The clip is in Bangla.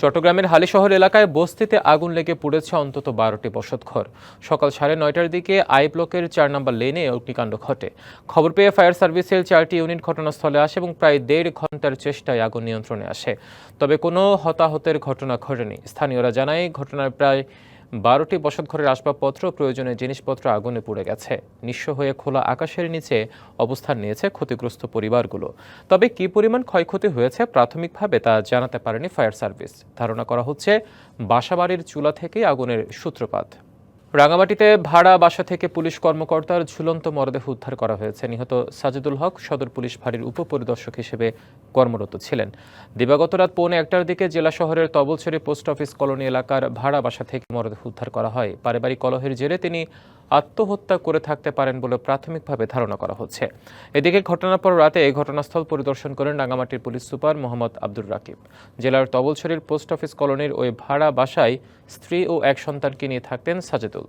চট্টগ্রামের হালিশহর এলাকায় বস্তিতে আগুন লেগে পুড়েছে অন্তত 12টি বসতঘর। সকাল 9:30টার দিকে আই ব্লকের 4 নম্বর লেনে অগ্নিকাণ্ড ঘটে। খবর পেয়ে ফায়ার সার্ভিসের 4টি ইউনিট ঘটনাস্থলে আসে এবং প্রায় 1.5 ঘন্টার চেষ্টায় আগুন নিয়ন্ত্রণে আসে। তবে কোনো হতাহতের ঘটনা ঘটেনি। স্থানীয়রা জানায় ঘটনায় প্রায় 12টি বসতঘরের আসবাবপত্র ও প্রয়োজনীয় জিনিসপত্র আগুনে পুড়ে গেছে। নিঃস্ব হয়ে খোলা আকাশের নিচে অবস্থান নিয়েছে ক্ষতিগ্রস্ত পরিবারগুলো। তবে কী পরিমাণ ক্ষয়ক্ষতি হয়েছে প্রাথমিকভাবে তা জানাতে পারেনি ফায়ার সার্ভিস। ধারণা করা হচ্ছে বাসাবাড়ির চুলা থেকেই আগুনের সূত্রপাত। রাঙামাটিতে ভাড়া বাসা থেকে পুলিশ কর্মকর্তার ঝুলন্ত মরদেহ উদ্ধার করা হয়েছে। নিহত সাজিদুল হক সদর পুলিশ ফাঁড়ির উপপরিদর্শক হিসেবে কর্মরত ছিলেন। দিবাগত রাত 1:45টার দিকে জেলা শহরের তবলছড়ি পোস্ট অফিস কলোনি এলাকার ভাড়া বাসা থেকে মরদেহ উদ্ধার করা হয়। পারিবারিক কলহের জেরে তিনি আত্মহত্যা করে থাকতে পারেন বলে প্রাথমিকভাবে ধারণা করা হচ্ছে। এদিকে ঘটনার পর রাতে ঘটনাস্থল পরিদর্শন করেন রাঙামাটির পুলিশ সুপার মোহাম্মদ আব্দুর রাকিব। জেলার তবলছড়ির পোস্ট অফিস কলোনির ওই ভাড়া বাসায় স্ত্রী ও এক সন্তানকে নিয়ে থাকতেন সাজিদুল।